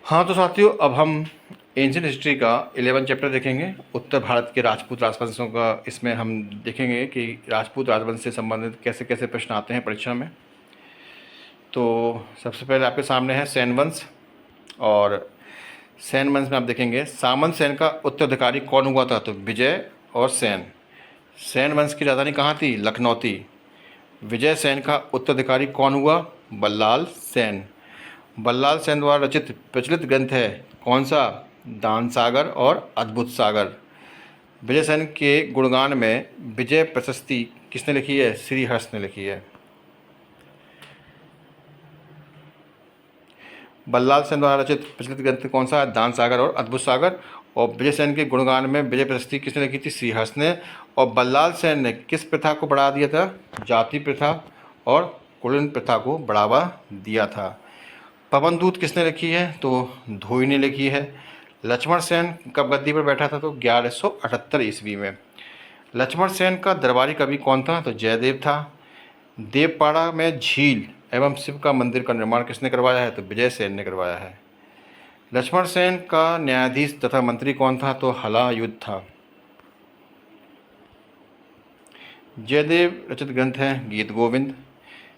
हाँ तो साथियों, अब हम एंशियंट हिस्ट्री का 11 चैप्टर देखेंगे। उत्तर भारत के राजपूत राजवंशों का इसमें हम देखेंगे कि राजपूत राजवंश से संबंधित कैसे कैसे प्रश्न आते हैं परीक्षा में। तो सबसे पहले आपके सामने है सेन वंश, और सेन वंश में आप देखेंगे सामंत सेन का उत्तराधिकारी कौन हुआ था, तो विजय और सेन। सेन वंश की राजधानी कहाँ थी, लखनऊ थी। विजय सेन का उत्तराधिकारी कौन हुआ, बल्लाल सेन। बल्लाल सेन द्वारा रचित प्रचलित ग्रंथ है कौन सा, दान सागर और अद्भुत सागर। विजय सेन के गुणगान में विजय प्रशस्ति किसने लिखी है, श्रीहर्ष ने लिखी है। बल्लाल सेन द्वारा रचित प्रचलित ग्रंथ कौन सा है, दान सागर और अद्भुत सागर। और विजय सेन के गुणगान में विजय प्रशस्ति किसने लिखी थी, श्रीहर्ष ने। और बल्लाल सेन ने किस प्रथा को बढ़ा दिया था, जाति प्रथा और कुलीन प्रथा को बढ़ावा दिया था। पवन दूत किसने लिखी है, तो धोई ने लिखी है। लक्ष्मण सेन कब गद्दी पर बैठा था, तो 1178 ईस्वी में। लक्ष्मण सेन का दरबारी कवि कौन था, तो जयदेव था। देवपाड़ा में झील एवं शिव का मंदिर का निर्माण किसने करवाया है, तो विजय सेन ने करवाया है। लक्ष्मण सेन का न्यायाधीश तथा मंत्री कौन था, तो हलायुद्ध था। जयदेव रचित ग्रंथ है गीत गोविंद।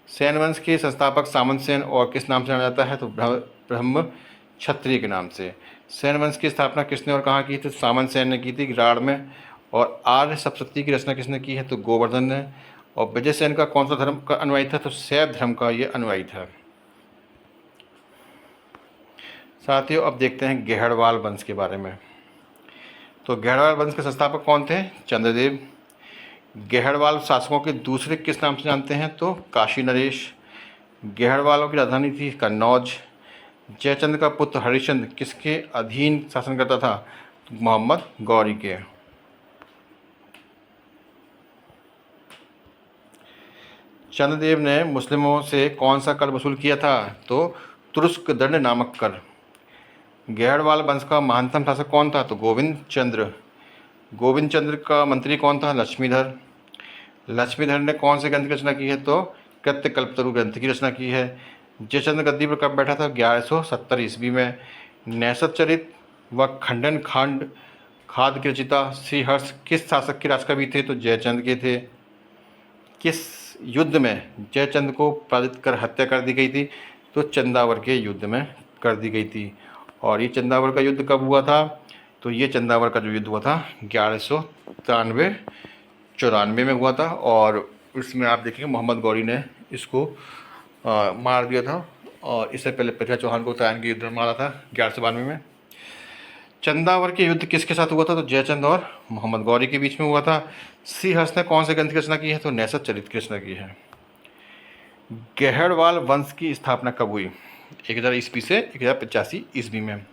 सेन वंश के संस्थापक सामंत सेन और किस नाम से जाना जाता है, तो ब्रह्म क्षत्रिय के नाम से। सेन वंश की स्थापना किसने और कहाँ की थी, तो सामंत सेन ने की थी राड़ में। और आर्य सप्तशती की रचना किसने की है, तो गोवर्धन ने। और विजय सेन का कौन सा धर्म का अनुयायी था, तो शैव धर्म का ये अनुयायी था। साथियों, अब देखते हैं गेहड़वाल वंश के बारे में। तो गेहड़वाल वंश के संस्थापक कौन थे, चंद्रदेव। गेहड़वाल शासकों के दूसरे किस नाम से जानते हैं, तो काशी नरेश। गेहड़वालों की राजधानी थी कन्नौज। जयचंद्र का पुत्र हरिश्चंद्र किसके अधीन शासन करता था, तो मोहम्मद गौरी के। चंद्रदेव ने मुस्लिमों से कौन सा कर वसूल किया था, तो तुरुस्क दंड नामक कर। गेहड़वाल वंश का महानतम शासक कौन था, तो गोविंद चंद्र। गोविंद चंद्र का मंत्री कौन था, लक्ष्मीधर। लक्ष्मीधर ने कौन से ग्रंथ की रचना की है, तो कृत्य कल्पतरु ग्रंथ की रचना की है। जयचंद्र गद्दी पर कब बैठा था, 1170 ईस्वी में। नैसत चरित व खंडन खांड खाद की रचिता श्रीहर्ष किस शासक के राजकवि थे, तो जयचंद्र के थे। किस युद्ध में जयचंद्र को पराजित कर हत्या कर दी गई थी, तो चंदावर के युद्ध में कर दी गई थी। और ये चंदावर का युद्ध कब हुआ था, तो ये चंदावर का जो युद्ध हुआ था 1193-94 में हुआ था। और इसमें आप देखेंगे मोहम्मद गौरी ने इसको मार दिया था। और इससे पहले पृथ्वीराज चौहान को तराइन के युद्ध में मारा था 1192 में। चंदावर के युद्ध किसके साथ हुआ था, तो जयचंद और मोहम्मद गौरी के बीच में हुआ था। श्रीहर्ष ने कौन से ग्रंथ की रचना की है, तो नैसत चरित की रचना की है। गेहड़वाल वंश की स्थापना कब हुई, 1000 ईस्वी से 1085 ईस्वी में।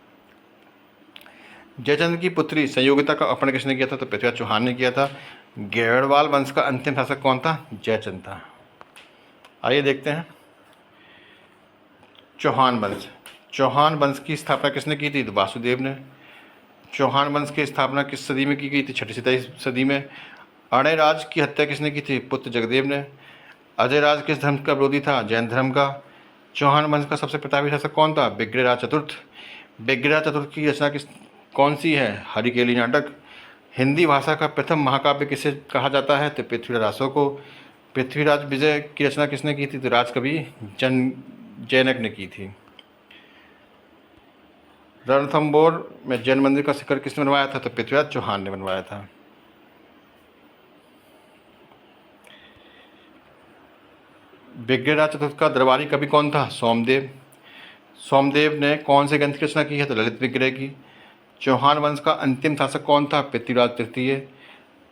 जयचंद्र की पुत्री संयोगिता का अपहरण किसने किया था, तो पृथ्वीराज चौहान ने किया था। गेहड़वाल वंश का अंतिम शासक कौन था, जयचंद था। आइए देखते हैं चौहान वंश। चौहान वंश की स्थापना किसने की थी, तो वासुदेव ने। चौहान वंश की स्थापना किस सदी में की गई थी, 6वीं सदी में। अणयराज की हत्या किसने की थी, पुत्र जगदेव ने। अजयराज किस धर्म का विरोधी था, जैन धर्म का। चौहान वंश का सबसे प्रतापी शासक कौन था, बिग्रहराज चतुर्थ। बिग्रहराज चतुर्थ की रचना कौन सी है, हरिकेली नाटक। हिंदी भाषा का प्रथम महाकाव्य किसे कहा जाता है, तो पृथ्वीराज रासो को। पृथ्वीराज विजय की रचना किसने की थी, तो राजकवि जैनक ने की थी। रणथंबोर में जैन मंदिर का शिखर किसने बनवाया था, तो पृथ्वीराज चौहान ने बनवाया था। बिग्रहराज चतुर्थ का दरबारी कवि कौन था, सोमदेव। सोमदेव ने कौन से ग्रंथ की रचना की है, तो ललित विग्रह की। चौहान वंश का अंतिम शासक कौन था, पृथ्वीराज तृतीय।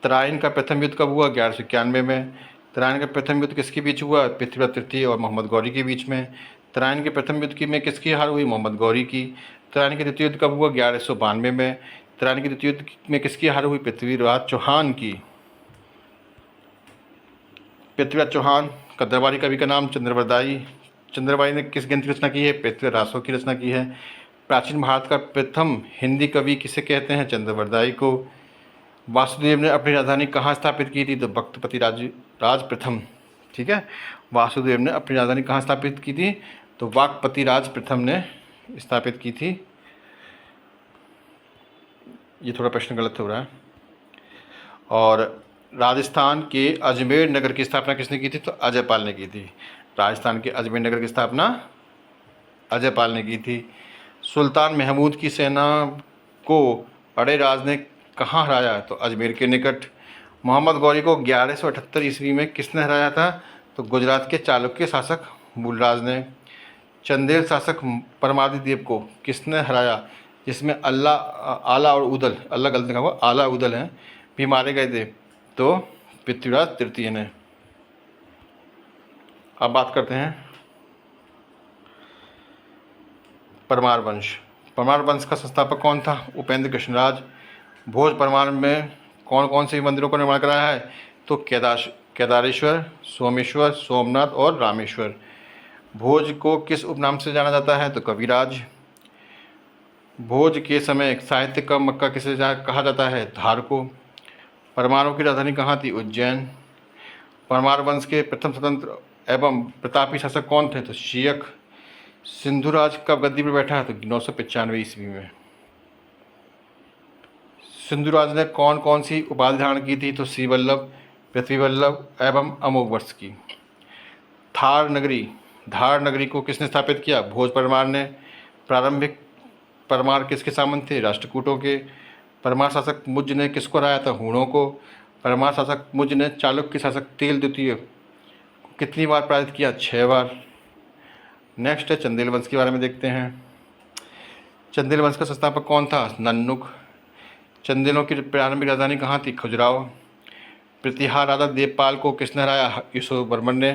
तराइन का प्रथम युद्ध कब हुआ, 1191 में। तराइन का प्रथम युद्ध किसके बीच हुआ, पृथ्वीराज तृतीय और मोहम्मद गौरी के बीच में। तराइन के प्रथम युद्ध में किसकी हार हुई, मोहम्मद गौरी की। तराइन के द्वितीय युद्ध कब हुआ, 1192 में। तराइन के द्वितीय युद्ध में किसकी हार हुई, पृथ्वीराज चौहान की। पृथ्वीराज चौहान का दरबारी कवि का नाम चंद्रवरदाई। चंद्रबाई ने किस ग्रंथ की रचना की है, पृथ्वीराज रासो की रचना की है। प्राचीन भारत का प्रथम हिंदी कवि किसे कहते हैं, चंद्रवरदाई को। वासुदेव ने अपनी राजधानी कहाँ स्थापित की थी, तो भक्तपति राज प्रथम। ठीक है, वासुदेव ने अपनी राजधानी कहाँ स्थापित की थी, तो वाकपति राज प्रथम ने स्थापित की थी ये थोड़ा प्रश्न गलत हो रहा है। और राजस्थान के अजमेर नगर की स्थापना किसने की थी? तो अजयपाल ने की थी। राजस्थान के अजमेर नगर की स्थापना अजयपाल ने की थी। सुल्तान महमूद की सेना को अडेराज ने कहाँ हराया? तो अजमेर के निकट। मोहम्मद गौरी को 1178 ईस्वी में किसने हराया था? तो गुजरात के चालुक्य शासक मूलराज ने। चंदेल शासक परमादिदेव को किसने हराया? जिसमें आला और उदल, अल्लाह गलत लिखा हुआ, आला उदल हैं, भी मारे गए थे। तो पृथ्वीराज तृतीय ने। अब बात करते हैं परमार वंश। परमार वंश का संस्थापक कौन था? उपेंद्र कृष्णराज। भोज परमार में कौन कौन से मंदिरों का निर्माण कराया है? तो केदारेश्वर, सोमेश्वर, सोमनाथ और रामेश्वर। भोज को किस उपनाम से जाना जाता है? तो कविराज। भोज के समय साहित्य का मक्का किसे कहा जाता है? धार को। परमारों की राजधानी कहाँ थी? उज्जैन। परमार वंश के प्रथम स्वतंत्र एवं प्रतापी शासक कौन थे? तो शीयक। सिंधुराज कब गद्दी पर बैठा है? तो 995 ईस्वी में। सिंधुराज ने कौन कौन सी उपाधि धारण की थी? तो श्रीवल्लभ, पृथ्वीवल्लभ एवं अमोघवर्ष की। धार नगरी को किसने स्थापित किया? भोज परमार ने। प्रारंभिक परमार किसके सामंत थे? राष्ट्रकूटों के। परमार शासक मुज्ज ने किसको हराया था? हूणों को। परमार शासक मुज्ज ने चालुक्य शासक तेल द्वितीय को कितनी बार पराजित किया? 6 बार। नेक्स्ट है चंदेल वंश के बारे में देखते हैं। चंदेल वंश का संस्थापक कौन था? नन्नुक। चंदेलों की प्रारंभिक राजधानी कहाँ थी? खजुराहो। प्रतिहार राजा देवपाल को किसने हराया? यशोवर्मन ने।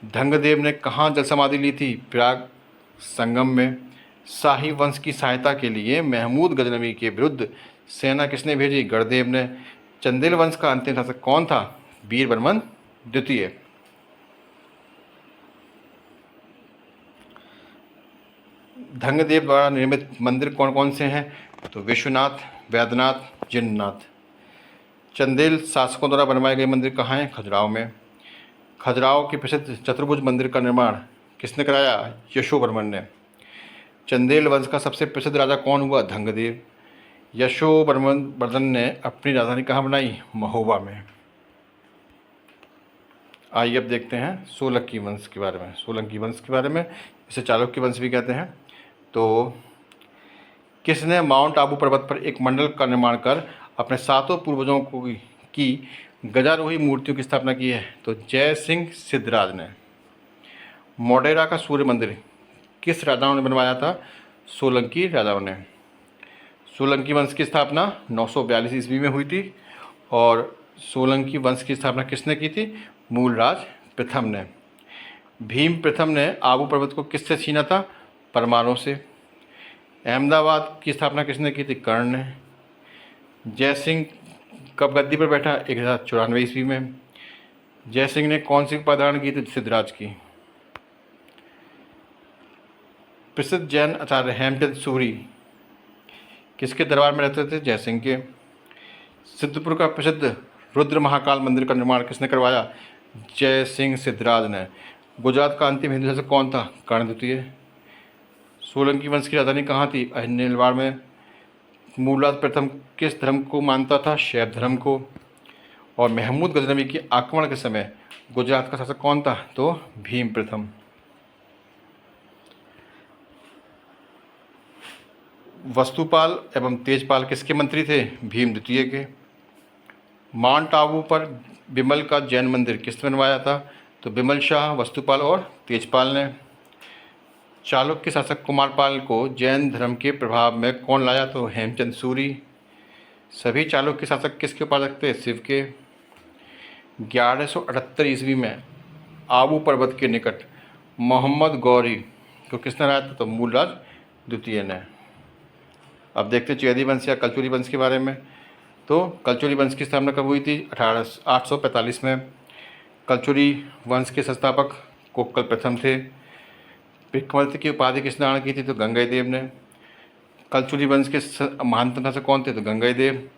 धंगदेव ने कहाँ जल समाधि ली थी? प्रयाग संगम में। शाही वंश की सहायता के लिए महमूद गजनवी के विरुद्ध सेना किसने भेजी? गणदेव ने। चंदेल वंश का अंतिम शासक कौन था? वीरवर्मन द्वितीय। धंगदेव द्वारा निर्मित मंदिर कौन कौन से हैं? तो विश्वनाथ, वैद्यनाथ, जिननाथ। चंदेल शासकों द्वारा बनवाए गए मंदिर कहाँ हैं? खजुराहो में। खजुराहो के प्रसिद्ध चतुर्भुज मंदिर का निर्माण किसने कराया? यशोवर्मन ने। चंदेल वंश का सबसे प्रसिद्ध राजा कौन हुआ? धंगदेव। यशोवर्मन ने अपनी राजधानी कहाँ बनाई? महोबा में। आइए अब देखते हैं सोलंकी वंश के बारे में। सोलंकी वंश के बारे में, इसे चालुक्य वंश भी कहते हैं। तो किसने माउंट आबू पर्वत पर एक मंडल का निर्माण कर अपने 7 पूर्वजों की गजारोही मूर्तियों की स्थापना की है? तो जय सिंह सिद्धराज ने। मोढेरा का सूर्य मंदिर किस राजाओं ने बनवाया था? सोलंकी राजाओं ने। सोलंकी वंश की स्थापना 942 ईस्वी में हुई थी। और सोलंकी वंश की स्थापना किसने की थी? मूलराज प्रथम ने। भीम प्रथम ने आबू पर्वत को किससे छीना था? परमारों से। अहमदाबाद की स्थापना किसने की थी? कर्ण ने। जयसिंह कब गद्दी पर बैठा? 1094 ईस्वी में। जयसिंह ने कौन सी उपाधि धारण की थी? सिद्धराज की। प्रसिद्ध जैन आचार्य हेमचंद सूरी किसके दरबार में रहते थे? जयसिंह के। सिद्धपुर का प्रसिद्ध रुद्र महाकाल मंदिर का निर्माण किसने करवाया? जय सिंह सिद्धराज ने। गुजरात का अंतिम हिंदू शासक कौन था? कर्ण द्वितीय। सोलंकी वंश की राजधानी कहाँ थी? अहिल्यानवाड़ में। मूलराज प्रथम किस धर्म को मानता था? शैव धर्म को। और महमूद गजनवी के आक्रमण के समय गुजरात का शासक कौन था? तो भीम प्रथम। वस्तुपाल एवं तेजपाल किसके मंत्री थे? भीम द्वितीय के। माउंट आबू पर बिमल का जैन मंदिर किसने बनवाया था? तो बिमल शाह, वस्तुपाल और तेजपाल ने। चालुक्य शासक कुमारपाल को जैन धर्म के प्रभाव में कौन लाया? तो हेमचंद सूरी। सभी चालुक्य शासक किसके उपासक थे? शिव के। 1178 ईस्वी में आबू पर्वत के निकट मोहम्मद गौरी को किसने हराया था? तो मूलराज द्वितीय ने। अब देखते हैं चैदी वंश या कलचुरी वंश के बारे में। तो कलचुरी वंश की स्थापना कब हुई थी? 845 में। कलचुरी वंश के संस्थापक कोक्कल प्रथम थे। विक्रमादित्य की उपाधि किसने धारण की थी? तो गंगईदेव ने। कलचुरी वंश के महानतम शासक कौन थे? तो गंगईदेव।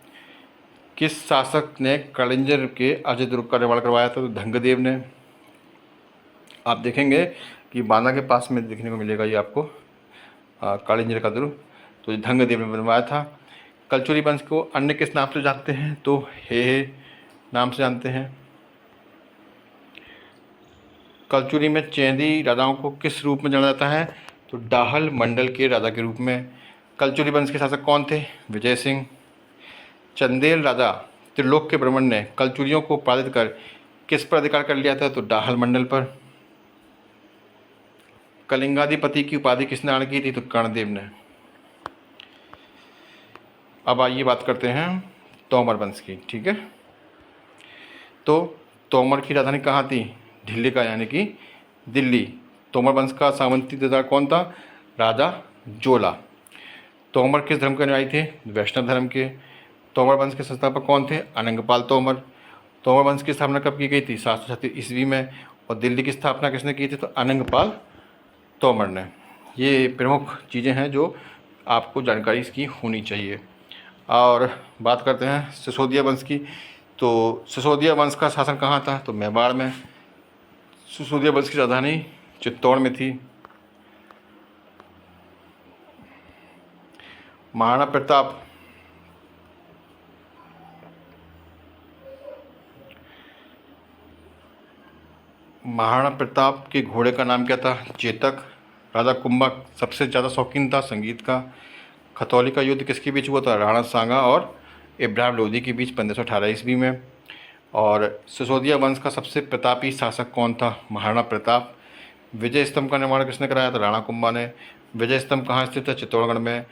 किस शासक ने कलिंजर के अजय दुर्ग का निर्माण करवाया था? तो धंगदेव ने। आप देखेंगे कि बांदा के पास में देखने को मिलेगा ये आपको कलिंजर का दुर्ग, तो धंगदेव ने बनवाया था। कलचुरी वंश को अन्य किस नाम से जानते हैं? तो हे नाम से जानते हैं। कलचुरी में चैंदी राजाओं को किस रूप में जाना जाता है? तो डाहल मंडल के राजा के रूप में। कलचुरी वंश के शासक कौन थे? विजय सिंह। चंदेल राजा त्रिलोक के ब्राह्मण ने कलचुरियों को पराजित कर किस पर अधिकार कर लिया था? तो डाहल मंडल पर। कलिंगाधिपति की उपाधि किसने धारण की थी? तो कर्णदेव ने। अब आइए बात करते हैं तोमर वंश की। ठीक है, तो तोमर की राजधानी कहाँ थी? दिल्ली का, यानी कि दिल्ली। तोमर वंश का सामंती जमींदार कौन था? राजा जोला। तोमर किस धर्म के अनुयायी थे? वैष्णव धर्म के। तोमर वंश के संस्थापक कौन थे? अनंगपाल तोमर। तोमर वंश की स्थापना कब की गई थी? 736 ईस्वी में। और दिल्ली की स्थापना किसने की थी? तो अनंगपाल तोमर ने। ये प्रमुख चीज़ें हैं जो आपको जानकारी इसकी होनी चाहिए। और बात करते हैं सिसोदिया वंश की। तो सिसोदिया वंश का शासन कहाँ था? तो मेवाड़ में। सिसोदिया वंश की राजधानी चित्तौड़ में थी। महाराणा प्रताप महाराणा प्रताप के घोड़े का नाम क्या था? चेतक। राजा कुंभा सबसे ज़्यादा शौकीन था संगीत का। खतौली का युद्ध किसके बीच हुआ था? राणा सांगा और इब्राहिम लोदी के बीच 1518 ईस्वी में। और सिसोदिया वंश का सबसे प्रतापी शासक कौन था? महाराणा प्रताप। विजय स्तंभ का निर्माण किसने कराया था? राणा कुंभा ने। विजय स्तंभ कहाँ स्थित है? चित्तौड़गढ़ में।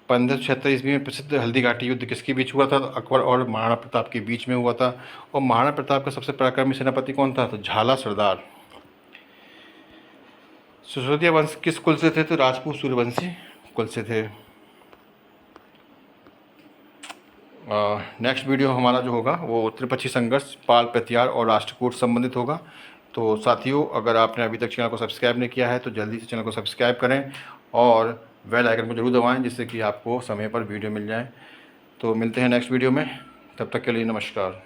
1576 ईस्वी में प्रसिद्ध हल्दी घाटी युद्ध किसके बीच हुआ था? तो अकबर और महाराणा प्रताप के बीच में हुआ था। और महाराणा प्रताप का सबसे पराक्रमी सेनापति कौन था? तो झाला सरदार। सिसोदिया वंश किस कुल से थे? तो राजपूत सूर्यवंशी कुल से थे। नेक्स्ट वीडियो हमारा जो होगा वो त्रिपक्षीय संघर्ष, पाल प्रतिहार और राष्ट्रकूट संबंधित होगा। तो साथियों, अगर आपने अभी तक चैनल को सब्सक्राइब नहीं किया है तो जल्दी से चैनल को सब्सक्राइब करें और बेल आइकन को जरूर दबाएं, जिससे कि आपको समय पर वीडियो मिल जाए। तो मिलते हैं नेक्स्ट वीडियो में, तब तक के लिए नमस्कार।